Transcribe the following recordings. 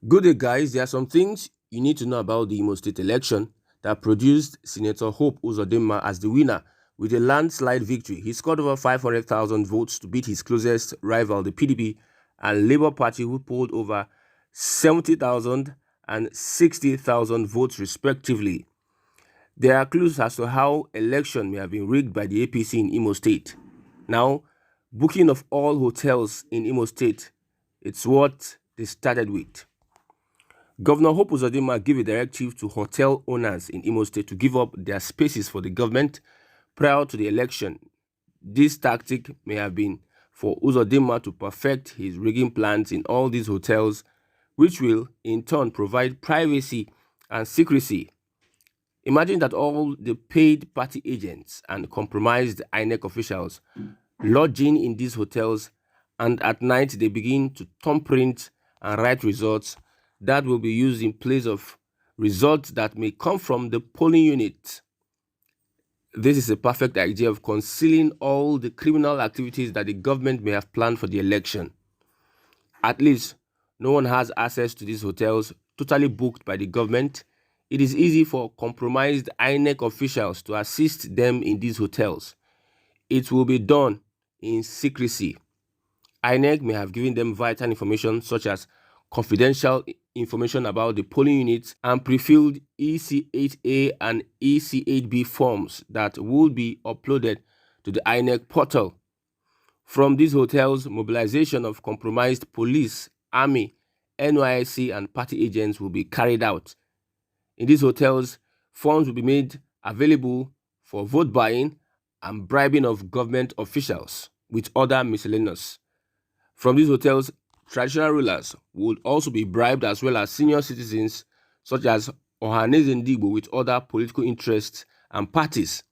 Good day, guys. There are some things you need to know about the Imo State election that produced Senator Hope Uzodinma as the winner with a landslide victory. He scored over 500,000 votes to beat his closest rival, the PDP, and Labour Party, who polled over 70,000 and 60,000 votes, respectively. There are clues as to how election may have been rigged by the APC in Imo State. Now, booking of all hotels in Imo State, it's what they started with. Governor Hope Uzodinma gave a directive to hotel owners in Imo State to give up their spaces for the government prior to the election. This tactic may have been for Uzodinma to perfect his rigging plans in all these hotels, which will in turn provide privacy and secrecy. Imagine that all the paid party agents and compromised INEC officials lodging in these hotels, and at night they begin to thumbprint and write results that will be used in place of results that may come from the polling unit. This is a perfect idea of concealing all the criminal activities that the government may have planned for the election. At least, no one has access to these hotels totally booked by the government. It is easy for compromised INEC officials to assist them in these hotels. It will be done in secrecy. INEC may have given them vital information such as confidential information about the polling units and pre-filled EC8A and EC8B forms that would be uploaded to the INEC portal. From these hotels, mobilization of compromised police, army, NYSC and party agents will be carried out. In these hotels, funds will be made available for vote buying and bribing of government officials with other miscellaneous. From these hotels, traditional rulers would also be bribed, as well as senior citizens such as Ohaneze Ndigbo with other political interests and parties.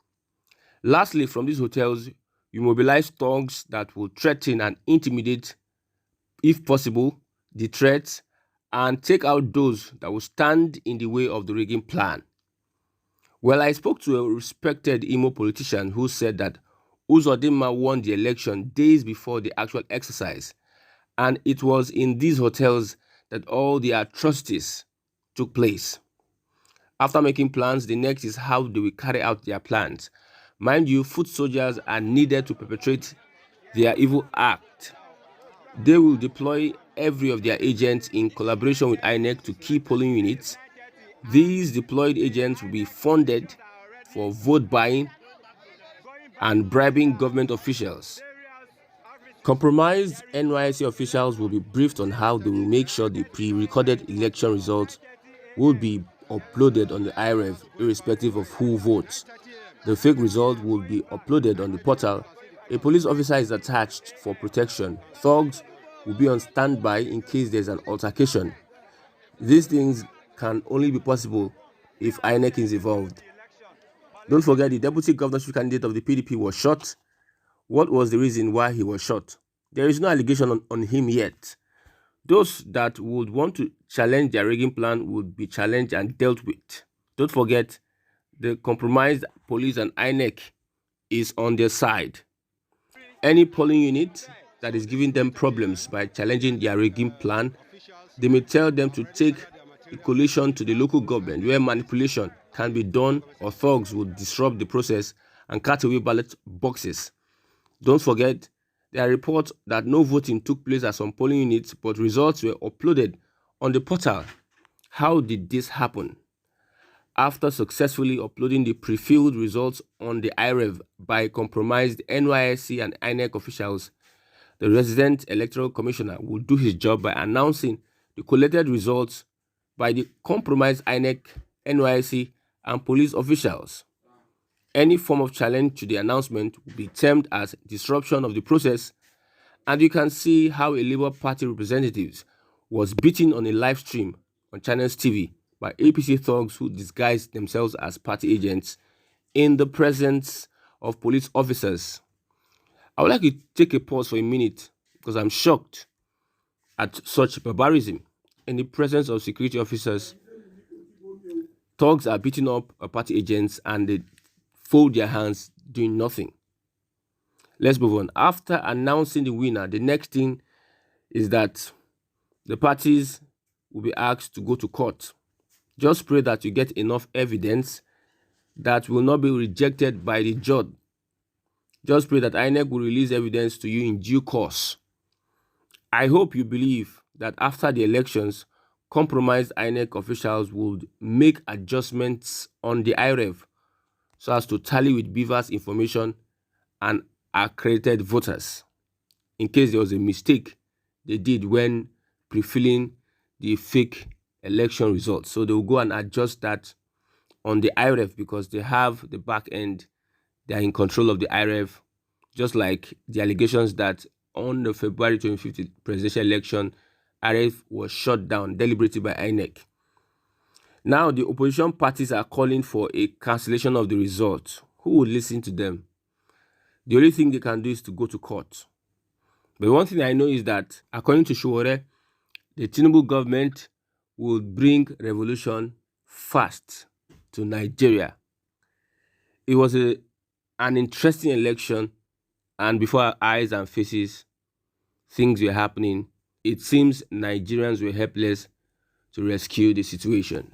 Lastly, from these hotels, you mobilize thugs that will threaten and intimidate, if possible, the threats, and take out those that will stand in the way of the rigging plan. Well, I spoke to a respected Imo politician who said that Uzodinma won the election days before the actual exercise, and it was in these hotels that all the atrocities took place. After making plans, the next is how they will carry out their plans. Mind you, foot soldiers are needed to perpetrate their evil act. They will deploy every of their agents in collaboration with INEC to key polling units. These deployed agents will be funded for vote buying and bribing government officials. Compromised NYSC officials will be briefed on how they will make sure the pre-recorded election results will be uploaded on the IREV irrespective of who votes. The fake result will be uploaded on the portal. A police officer is attached for protection. Thugs will be on standby in case there's an altercation. These things can only be possible if INEC is involved. Don't forget, the deputy governorship candidate of the PDP was shot. What was the reason why he was shot? There is no allegation on him yet. Those that would want to challenge their rigging plan would be challenged and dealt with. Don't forget, the compromised police and INEC is on their side. Any polling unit that is giving them problems by challenging their rigging plan, they may tell them to take a coalition to the local government where manipulation can be done, or thugs will disrupt the process and cut away ballot boxes. Don't forget, there are reports that no voting took place at some polling units, but results were uploaded on the portal. How did this happen? After successfully uploading the pre-filled results on the IREV by compromised NYSC and INEC officials, the resident electoral commissioner will do his job by announcing the collected results by the compromised INEC, NYSC, and police officials. Any form of challenge to the announcement will be termed as disruption of the process, and you can see how a Labour Party representative was beaten on a live stream on Channels TV by APC thugs who disguised themselves as party agents in the presence of police officers. I would like to take a pause for a minute because I'm shocked at such barbarism. In the presence of security officers, thugs are beating up party agents and they fold their hands doing nothing. Let's move on. After announcing the winner, the next thing is that the parties will be asked to go to court. Just pray that you get enough evidence that will not be rejected by the judge. Just pray that INEC will release evidence to you in due course. I hope you believe that after the elections, compromised INEC officials would make adjustments on the IREV so as to tally with BVAS information and accredited voters in case there was a mistake they did when pre-filling the fake election results. So they will go and adjust that on the IREV because they have the back end. They are in control of the IREV, just like the allegations that on the February 25th presidential election, IREV was shut down deliberately by INEC. Now, the opposition parties are calling for a cancellation of the results. Who would listen to them? The only thing they can do is to go to court. But one thing I know is that, according to Sowore, the Tinubu government will bring revolution fast to Nigeria. It was an interesting election, and before our eyes and faces, things were happening. It seems Nigerians were helpless to rescue the situation.